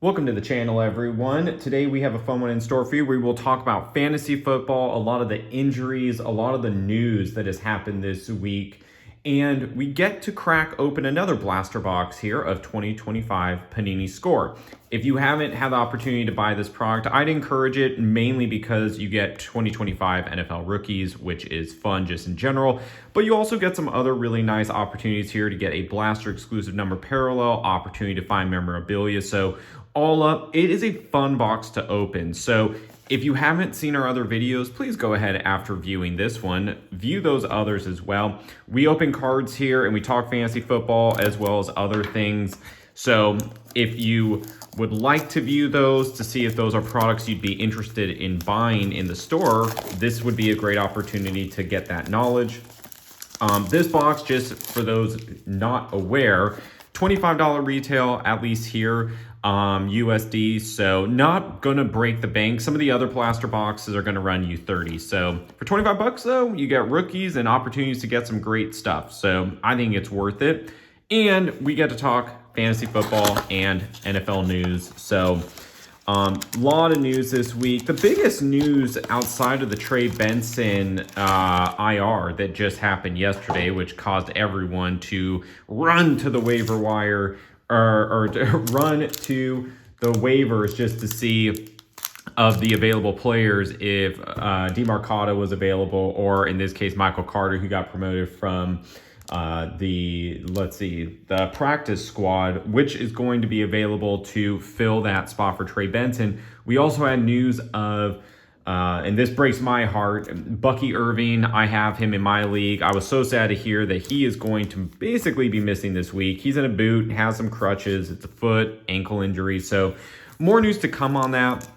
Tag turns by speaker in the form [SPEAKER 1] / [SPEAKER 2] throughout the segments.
[SPEAKER 1] Welcome to the channel, everyone. Today we have a fun one in store for you. We will talk about fantasy football, a lot of the injuries, a lot of the news that has happened this week, and we get to crack open another blaster box here of 2025 Panini Score. If you haven't had the opportunity to buy this product, I'd encourage it mainly because you get 2025 NFL rookies, which is fun just in general, but you also get some other really nice opportunities here to get a blaster exclusive number parallel, opportunity to find memorabilia. So all up, it is a fun box to open. So if you haven't seen our other videos, please go ahead after viewing this one, view those others as well. We open cards here and we talk fantasy football as well as other things. So if you would like to view those to see if those are products you'd be interested in buying in the store, this would be a great opportunity to get that knowledge. This box, just for those not aware, $25 retail, at least here, USD, so not gonna break the bank. Some of the other blaster boxes are gonna run you 30. So for 25 bucks though, you get rookies and opportunities to get some great stuff. So I think it's worth it. And we get to talk fantasy football and NFL news. So a lot of news this week. The biggest news outside of the Trey Benson IR that just happened yesterday, which caused everyone to run to the waiver wire or run to the waivers just to see of the available players if DeMarcado was available, or in this case, Michael Carter, who got promoted from the practice squad, which is going to be available to fill that spot for Trey Benson. We also had news of, and this breaks my heart, Bucky Irving. I have him in my league. I was so sad to hear that he is going to basically be missing this week. He's in a boot, has some crutches. It's a foot, ankle injury. So more news to come on that.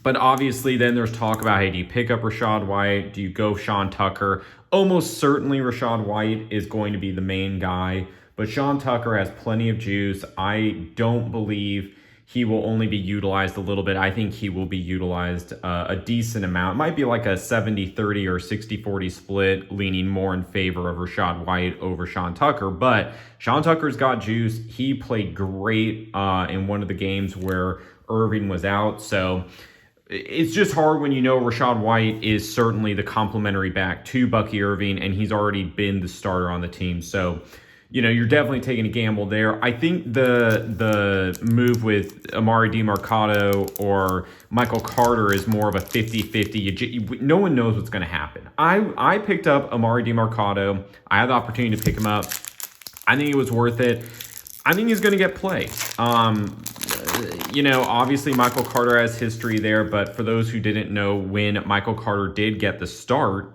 [SPEAKER 1] But obviously then there's talk about, hey, do you pick up Rachaad White? Do you go Sean Tucker? Almost certainly Rachaad White is going to be the main guy, but Sean Tucker has plenty of juice. I don't believe he will only be utilized a little bit. I think he will be utilized a decent amount. It might be like a 70-30 or 60-40 split, leaning more in favor of Rachaad White over Sean Tucker. But Sean Tucker's got juice. He played great in one of the games where Irving was out. So it's just hard when you know Rachaad White is certainly the complementary back to Bucky Irving, and he's already been the starter on the team. So, you know, you're definitely taking a gamble there. I think the move with Amari DeMarcado or Michael Carter is more of a 50-50. No one knows what's going to happen. I picked up Amari DeMarcado. I had the opportunity to pick him up. I think it was worth it. I think he's going to get play. You know, obviously Michael Carter has history there, but for those who didn't know, when Michael Carter did get the start,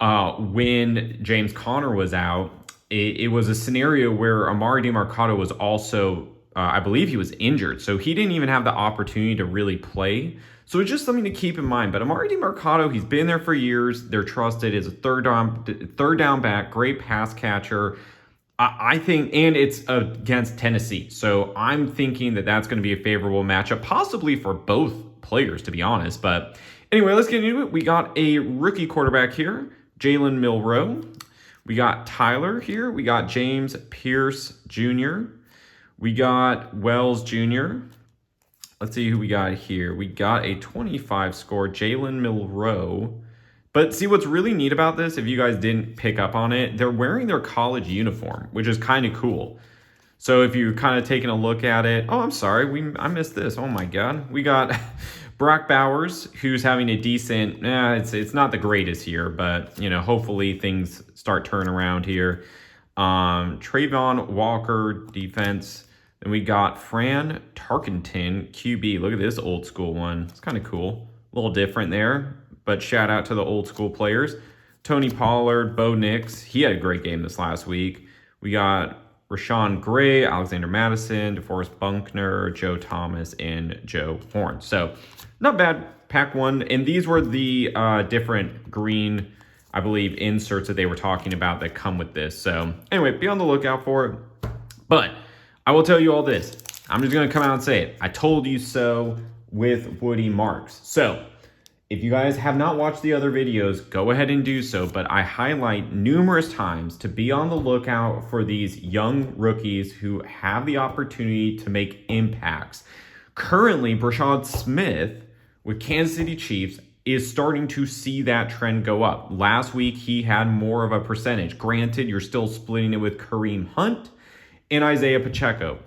[SPEAKER 1] when James Conner was out, it was a scenario where Amari DeMarcado was also, I believe he was injured, so he didn't even have the opportunity to really play. So it's just something to keep in mind. But Amari DeMarcado, he's been there for years. They're trusted as a third down back, great pass catcher. I think, and it's against Tennessee. So I'm thinking that that's going to be a favorable matchup, possibly for both players, to be honest. But anyway, let's get into it. We got a rookie quarterback here, Jalen Milroe. We got Tyler here. We got James Pierce Jr. We got Wells Jr. Let's see who we got here. We got a 25 score, Jalen Milroe. But see, what's really neat about this, if you guys didn't pick up on it, they're wearing their college uniform, which is kind of cool. So if you're kind of taking a look at it, oh, I'm sorry, I missed this. Oh my God. We got Brock Bowers, who's having a decent, it's not the greatest here, but you know, hopefully things start turning around here. Trayvon Walker, defense. Then we got Fran Tarkenton, QB. Look at this old school one. It's kind of cool. A little different there. But shout out to the old school players. Tony Pollard, Bo Nix. He had a great game this last week. We got Rashawn Gray, Alexander Madison, DeForest Buckner, Joe Thomas, and Joe Horn. So not bad. Pack one. And these were the different green, I believe, inserts that they were talking about that come with this. So anyway, be on the lookout for it. But I will tell you all this. I'm just going to come out and say it. I told you so with Woody Marks. So if you guys have not watched the other videos, go ahead and do so, but I highlight numerous times to be on the lookout for these young rookies who have the opportunity to make impacts. Currently, Brashad Smith with Kansas City Chiefs is starting to see that trend go up. Last week, he had more of a percentage. Granted, you're still splitting it with Kareem Hunt and Isaiah Pacheco.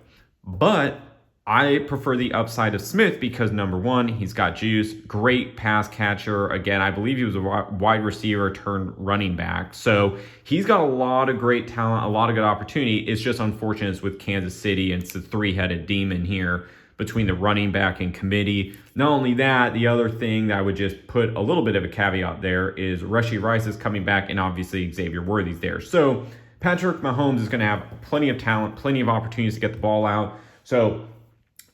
[SPEAKER 1] But I prefer the upside of Smith because, number one, he's got juice, great pass catcher. Again, I believe he was a wide receiver turned running back. So he's got a lot of great talent, a lot of good opportunity. It's just unfortunate it's with Kansas City, and it's a three-headed demon here between the running back and committee. Not only that, the other thing that I would just put a little bit of a caveat there is Rashee Rice is coming back, and obviously Xavier Worthy's there. So Patrick Mahomes is going to have plenty of talent, plenty of opportunities to get the ball out. So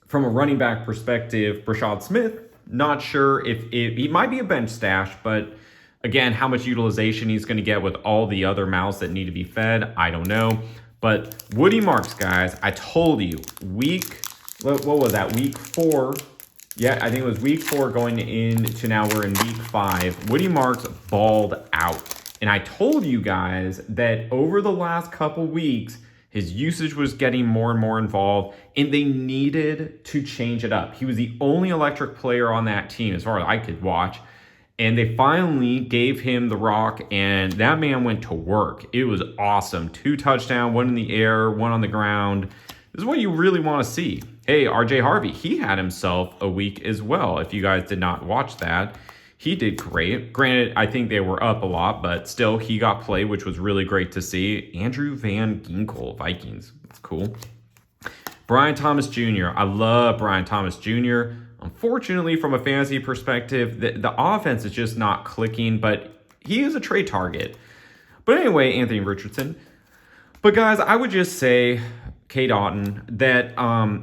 [SPEAKER 1] from a running back perspective, Brashad Smith, not sure if he might be a bench stash, but again, how much utilization he's going to get with all the other mouths that need to be fed, I don't know. But Woody Marks, guys, I told you, what was that, week 4? Yeah, I think it was week 4 going into now we're in week 5. Woody Marks balled out. And I told you guys that over the last couple weeks, his usage was getting more and more involved, and they needed to change it up. He was the only electric player on that team, as far as I could watch, and they finally gave him the rock, and that man went to work. It was awesome. 2 touchdowns, 1 in the air, 1 on the ground. This is what you really want to see. Hey, RJ Harvey, he had himself a week as well. If you guys did not watch that, he did great. Granted, I think they were up a lot, but still, he got play, which was really great to see. Andrew Van Ginkel, Vikings. That's cool. Brian Thomas Jr. I love Brian Thomas Jr. Unfortunately, from a fantasy perspective, the offense is just not clicking, but he is a trade target. But anyway, Anthony Richardson. But guys, I would just say, K. Doughton, that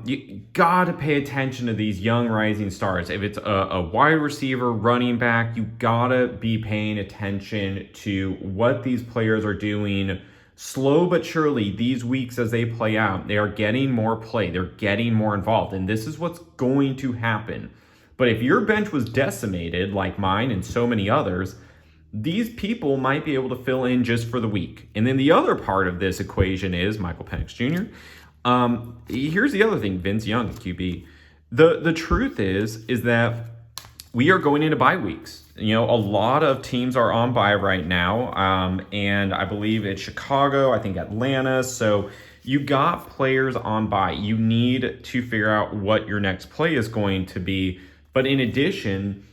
[SPEAKER 1] you got to pay attention to these young rising stars. If it's a wide receiver, running back, you got to be paying attention to what these players are doing. Slow but surely, these weeks as they play out, they are getting more play. They're getting more involved, and this is what's going to happen. But if your bench was decimated, like mine and so many others, these people might be able to fill in just for the week. And then the other part of this equation is Michael Penix Jr. Here's the other thing, Vince Young, QB. The truth is that we are going into bye weeks. You know, a lot of teams are on bye right now, and I believe it's Chicago, I think Atlanta. So you got players on bye. You need to figure out what your next play is going to be. But in addition,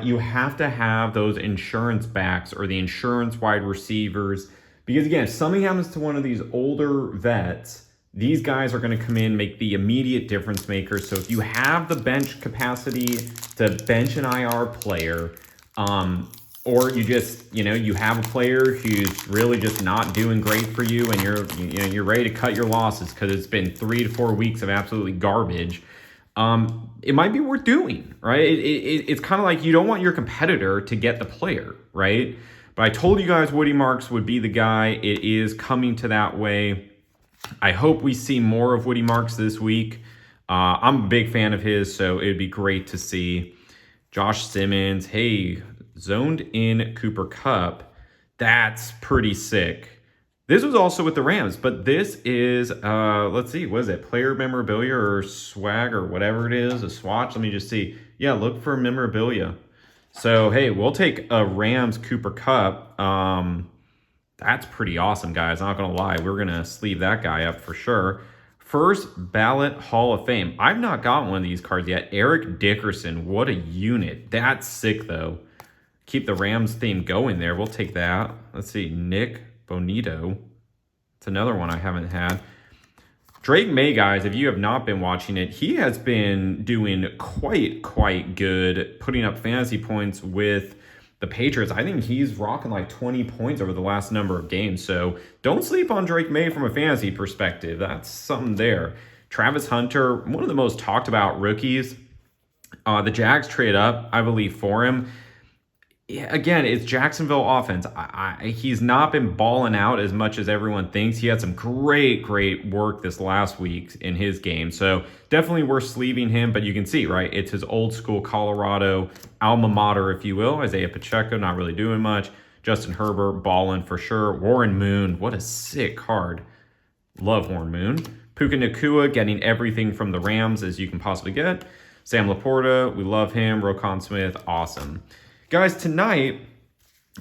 [SPEAKER 1] you have to have those insurance backs or the insurance wide receivers. Because again, if something happens to one of these older vets, these guys are going to come in, make the immediate difference makers. So if you have the bench capacity to bench an IR player, or you just, you have a player who's really just not doing great for you, and you're ready to cut your losses because it's been 3 to 4 weeks of absolutely garbage. It might be worth doing, right? It's kind of like you don't want your competitor to get the player, right? But I told you guys Woody Marks would be the guy. It is coming to that way. I hope we see more of Woody Marks this week. I'm a big fan of his, so it'd be great to see. Josh Simmons, hey, zoned in Cooper Kupp. That's pretty sick. This was also with the Rams, but this is, let's see, what is it? Player memorabilia or swag or whatever it is, a swatch. Let me just see. Yeah, look for memorabilia. So, hey, we'll take a Rams Cooper Kupp. That's pretty awesome, guys. Not going to lie. We're going to sleeve that guy up for sure. First ballot Hall of Fame. I've not got one of these cards yet. Eric Dickerson. What a unit. That's sick, though. Keep the Rams theme going there. We'll take that. Let's see. Nick Bonito. It's another one I haven't had. Drake May, guys, if you have not been watching it, he has been doing quite good, putting up fantasy points with the Patriots. I think he's rocking like 20 points over the last number of games. So don't sleep on Drake May from a fantasy perspective. That's something there. Travis Hunter, one of the most talked about rookies. The Jags trade up, I believe, for him. Yeah, again, it's Jacksonville offense. He's not been balling out as much as everyone thinks. He had some great work this last week in his game. So definitely worth sleeving him. But you can see, right, it's his old school Colorado alma mater, if you will. Isaiah Pacheco, not really doing much. Justin Herbert, balling for sure. Warren Moon, what a sick card. Love Warren Moon. Puka Nacua getting everything from the Rams as you can possibly get. Sam Laporta, we love him. Roquan Smith, awesome. Guys, tonight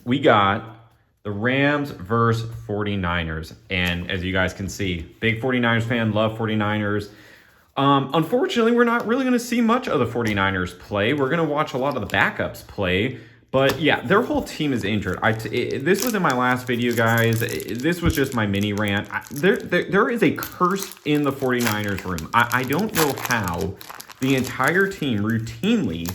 [SPEAKER 1] we got the Rams versus 49ers. And as you guys can see, big 49ers fan, love 49ers. Unfortunately, we're not really going to see much of the 49ers play. We're going to watch a lot of the backups play. But yeah, their whole team is injured. This was in my last video, guys. This was just my mini rant. There is a curse in the 49ers room. I don't know how the entire team routinely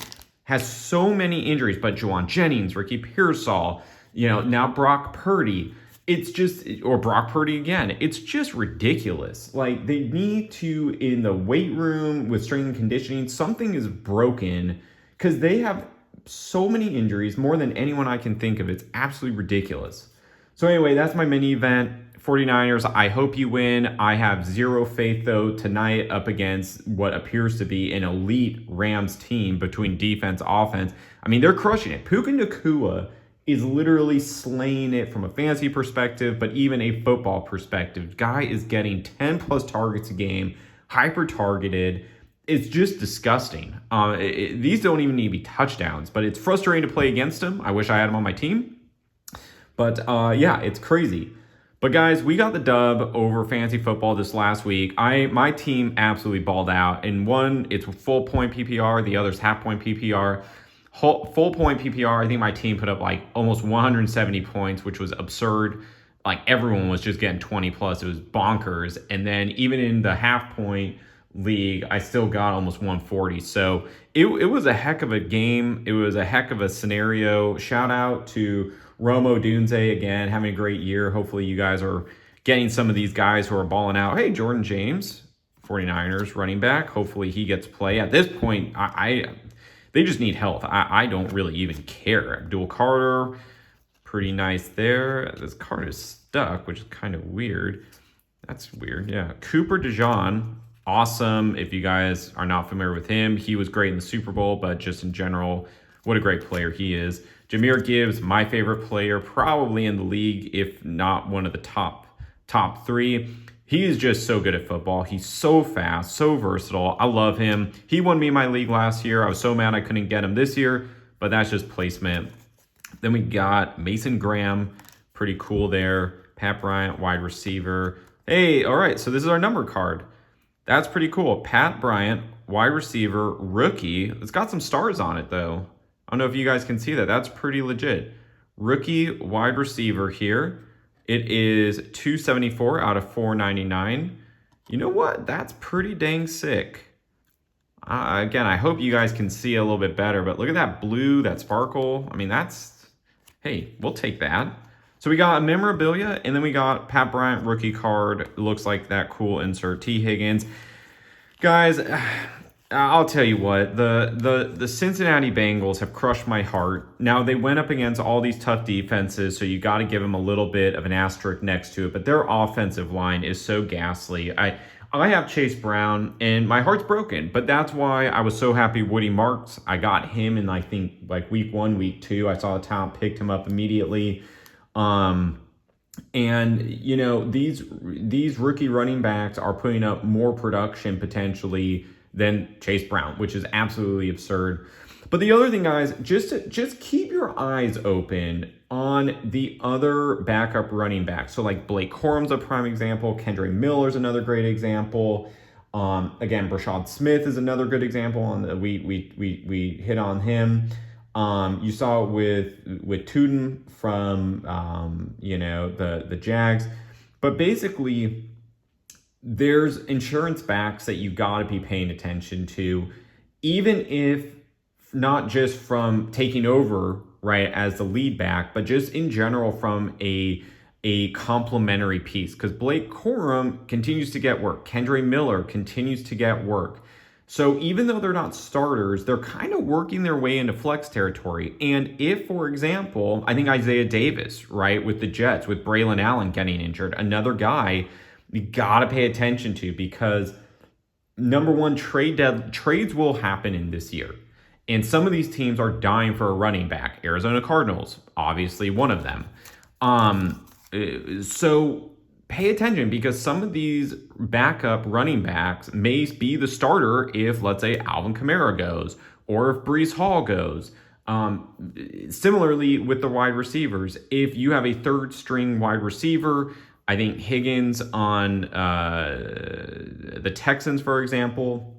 [SPEAKER 1] has so many injuries. But Juwan Jennings, Ricky Pearsall, now Brock Purdy. It's just, or Brock Purdy again. It's just ridiculous. Like, they need to, in the weight room with strength and conditioning, something is broken because they have so many injuries, more than anyone I can think of. It's absolutely ridiculous. So anyway, that's my mini event. 49ers, I hope you win. I have zero faith, though, tonight up against what appears to be an elite Rams team between defense, offense. I mean, they're crushing it. Puka Nacua is literally slaying it from a fantasy perspective, but even a football perspective. Guy is getting 10 plus targets a game, hyper targeted. It's just disgusting. These don't even need to be touchdowns, but it's frustrating to play against him. I wish I had him on my team. But yeah, it's crazy. But guys, we got the dub over fantasy football this last week. My team absolutely balled out. In one, it's full point PPR. The other's half point PPR. Full point PPR, I think my team put up like almost 170 points, which was absurd. Like, everyone was just getting 20 plus. It was bonkers. And then even in the half point league, I still got almost 140. So it was a heck of a game. It was a heck of a scenario. Shout out to Romo Dunze again, having a great year. Hopefully you guys are getting some of these guys who are balling out. Hey, Jordan James, 49ers running back. Hopefully he gets play. At this point, they just need health. I don't really even care. Abdul Carter, pretty nice there. This card is stuck, which is kind of weird. That's weird, yeah. Cooper DeJean, awesome. If you guys are not familiar with him, he was great in the Super Bowl, but just in general, what a great player he is. Jahmyr Gibbs, my favorite player, probably in the league, if not one of the top three. He is just so good at football. He's so fast, so versatile. I love him. He won me my league last year. I was so mad I couldn't get him this year, but that's just placement. Then we got Mason Graham, pretty cool there. Pat Bryant, wide receiver. Hey, all right, so this is our number card. That's pretty cool. Pat Bryant, wide receiver, rookie. It's got some stars on it, though. I don't know if you guys can see that. That's pretty legit. Rookie wide receiver here. It is 274 out of 499. You know what? That's pretty dang sick. Again, I hope you guys can see a little bit better, but look at that blue, that sparkle. I mean, hey, we'll take that. So we got a memorabilia, and then we got Pat Bryant rookie card. It looks like that cool insert. T. Higgins. Guys, I'll tell you what, the Cincinnati Bengals have crushed my heart. Now, they went up against all these tough defenses, so you got to give them a little bit of an asterisk next to it, but their offensive line is so ghastly. I have Chase Brown, and my heart's broken, but that's why I was so happy Woody Marks. I got him in, I think, like week 1, week 2. I saw the talent, picked him up immediately. And, these rookie running backs are putting up more production potentially than Chase Brown, which is absolutely absurd. But the other thing, guys, just keep your eyes open on the other backup running backs. So like Blake Corum's a prime example. Kendre Miller's another great example. Again, Brashad Smith is another good example. We hit on him. You saw it with Tuden from the Jags. But basically, there's insurance backs that you got to be paying attention to, even if not just from taking over, right, as the lead back, but just in general from a complementary piece. Because Blake Corum continues to get work. Kendre Miller continues to get work. So even though they're not starters, they're kind of working their way into flex territory. And if, for example, I think Isaiah Davis, right, with the Jets, with Braylon Allen getting injured, another guy you got to pay attention to, because number one, trades will happen in this year. And some of these teams are dying for a running back. Arizona Cardinals, obviously one of them. So pay attention because some of these backup running backs may be the starter if, let's say, Alvin Kamara goes or if Breece Hall goes. Similarly with the wide receivers, if you have a third string wide receiver, I think Higgins on the Texans, for example,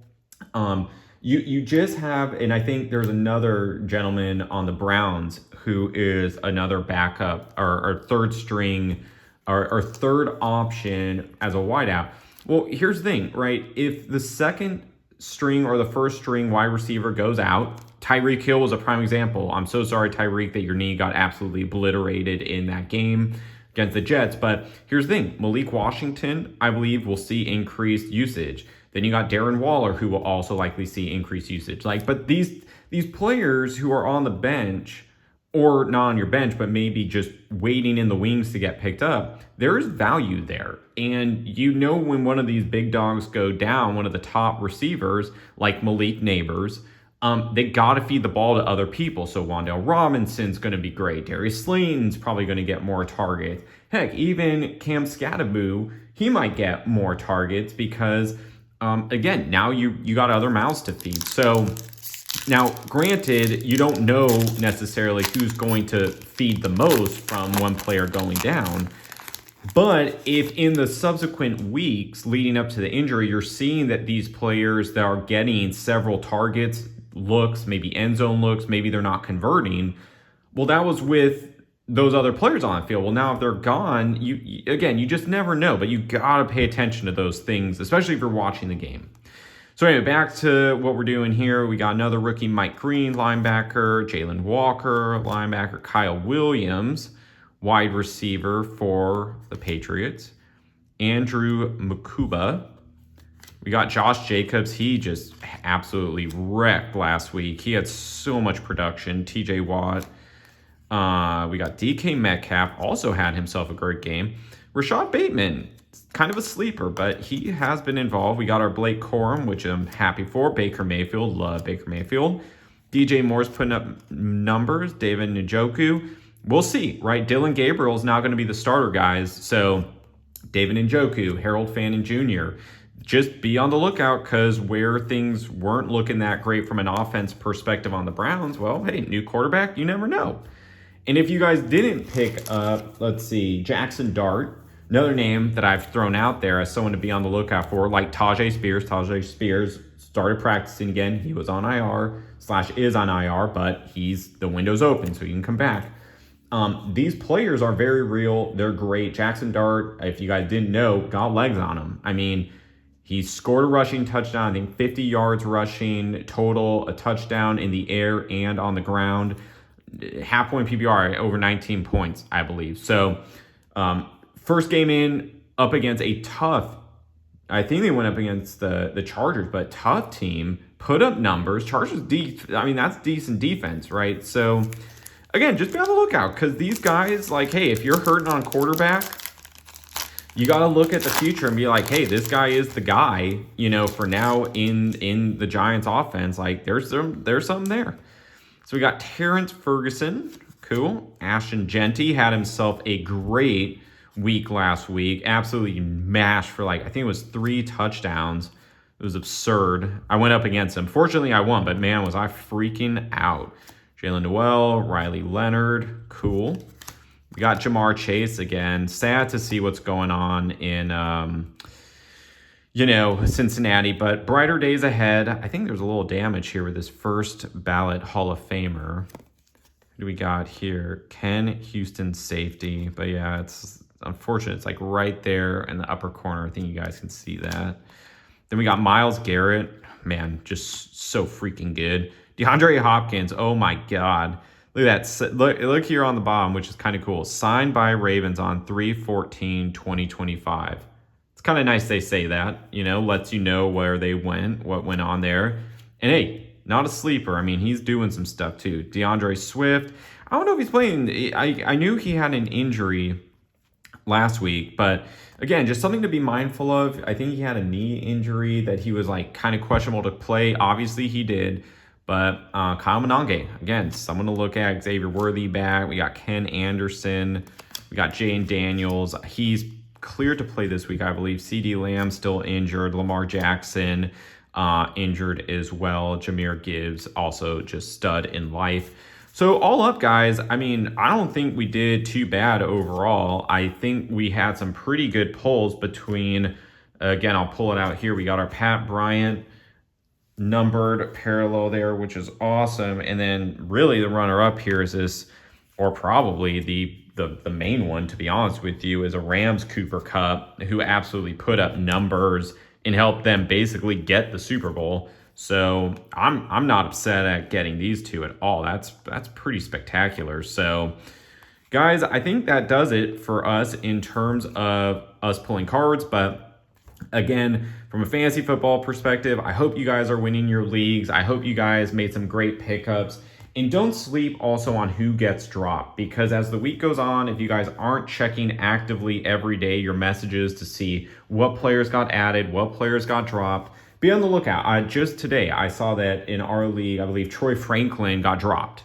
[SPEAKER 1] you just have, and I think there's another gentleman on the Browns who is another backup or third string or third option as a wideout. Well, here's the thing, right? If the second string or the first string wide receiver goes out, Tyreek Hill was a prime example. I'm so sorry, Tyreek, that your knee got absolutely obliterated in that game against the Jets. But here's the thing. Malik Washington, I believe, will see increased usage. Then you got Darren Waller, who will also likely see increased usage. But these players who are on the bench, or not on your bench, but maybe just waiting in the wings to get picked up, there's value there. And when one of these big dogs go down, one of the top receivers, like Malik Neighbors, they got to feed the ball to other people. So Wan'Dale Robinson's going to be great. Darius Slayton's probably going to get more targets. Heck, even Cam Scatterboo, he might get more targets because, again, now you got other mouths to feed. So now, granted, you don't know necessarily who's going to feed the most from one player going down. But if in the subsequent weeks leading up to the injury, you're seeing that these players that are getting several targets, looks, maybe end zone looks, maybe they're not converting, well, that was with those other players on the field. Well, now if they're gone, you just never know. But you got to pay attention to those things, especially if you're watching the game. So anyway, back to what we're doing here. We got another rookie, Mike Green, linebacker, Jalen Walker, linebacker, Kyle Williams, wide receiver for the Patriots, Andrew Mukuba. We got Josh Jacobs. He just absolutely wrecked last week. He had so much production. TJ Watt. We got DK Metcalf, also had himself a great game. Rashad Bateman, kind of a sleeper, but he has been involved. We got our Blake Corum, which I'm happy for. Baker Mayfield, love Baker Mayfield. DJ Moore's putting up numbers. David Njoku. We'll see, right? Dylan Gabriel is now going to be the starter, guys. So David Njoku, Harold Fannin Jr., just be on the lookout because where things weren't looking that great from an offense perspective on the Browns, well, hey, new quarterback, you never know. And if you guys didn't pick up, let's see, Jackson Dart, another name that I've thrown out there as someone to be on the lookout for, like Tajay Spears. Tajay Spears started practicing again. He was on IR/is on IR, but the window's open, so you can come back. These players are very real. They're great. Jackson Dart, if you guys didn't know, got legs on him. I mean, he scored a rushing touchdown, I think 50 yards rushing total, a touchdown in the air and on the ground. Half-point PPR, over 19 points, I believe. So, first game in, up against a tough, I think they went up against the Chargers, but tough team, put up numbers. Chargers, that's decent defense, right? So, again, just be on the lookout because these guys, hey, if you're hurting on quarterback, you got to look at the future and be like, hey, this guy is the guy, for now in the Giants offense. There's something there. So we got Terrence Ferguson. Cool. Ashton Genty had himself a great week last week. Absolutely mashed for I think it was 3 touchdowns. It was absurd. I went up against him. Fortunately, I won, but man, was I freaking out. Jalen Noel, Riley Leonard. Cool. We got Jamar Chase again. Sad to see what's going on in, Cincinnati, but brighter days ahead. I think there's a little damage here with this first ballot Hall of Famer. Who do we got here? Ken Houston, safety. But yeah, it's unfortunate. It's right there in the upper corner. I think you guys can see that. Then we got Myles Garrett. Man, just so freaking good. DeAndre Hopkins. Oh my God. Look at that. Look here on the bottom, which is kind of cool. Signed by Ravens on 3/14/2025. It's kind of nice they say that, lets you know where they went, what went on there. And hey, not a sleeper. I mean, he's doing some stuff too. DeAndre Swift. I don't know if he's playing. I knew he had an injury last week, but again, just something to be mindful of. I think he had a knee injury that he was kind of questionable to play. Obviously, he did. But Kyle Monange, again, someone to look at. Xavier Worthy back. We got Ken Anderson. We got Jane Daniels. He's cleared to play this week, I believe. CeeDee Lamb still injured. Lamar Jackson injured as well. Jahmyr Gibbs also just stud in life. So all up, guys, I mean, I don't think we did too bad overall. I think we had some pretty good pulls between, again, I'll pull it out here. We got our Pat Bryant numbered parallel there, which is awesome. And then really the runner-up here is this, or probably the main one, to be honest with you, is a Rams Cooper Kupp, who absolutely put up numbers and helped them basically get the Super Bowl. So I'm not upset at getting these two at all. That's pretty spectacular. So guys, I think that does it for us in terms of us pulling cards. But again, from a fantasy football perspective, I hope you guys are winning your leagues. I hope you guys made some great pickups. And don't sleep also on who gets dropped, because as the week goes on, if you guys aren't checking actively every day your messages to see what players got added, what players got dropped, be on the lookout. Just today, I saw that in our league, I believe Troy Franklin got dropped,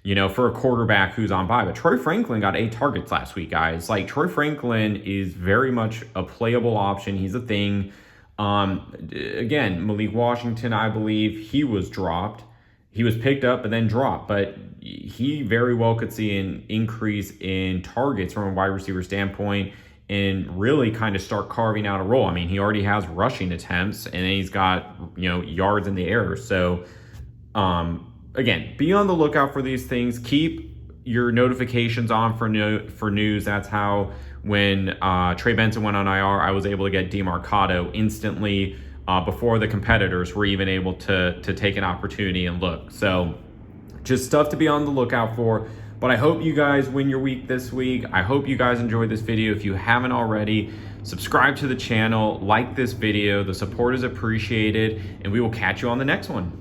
[SPEAKER 1] for a quarterback who's on bye. But Troy Franklin got 8 targets last week, guys. Like, Troy Franklin is very much a playable option. He's a thing. Again, Malik Washington, I believe, he was dropped. He was picked up and then dropped, but he very well could see an increase in targets from a wide receiver standpoint and really kind of start carving out a role. I mean, he already has rushing attempts and then he's got, yards in the air. So, again, be on the lookout for these things. Keep your notifications on for news. That's how when Trey Benson went on IR, I was able to get DeMarcado instantly before the competitors were even able to take an opportunity and look. So just stuff to be on the lookout for. But I hope you guys win your week this week. I hope you guys enjoyed this video. If you haven't already, subscribe to the channel, like this video. The support is appreciated, and we will catch you on the next one.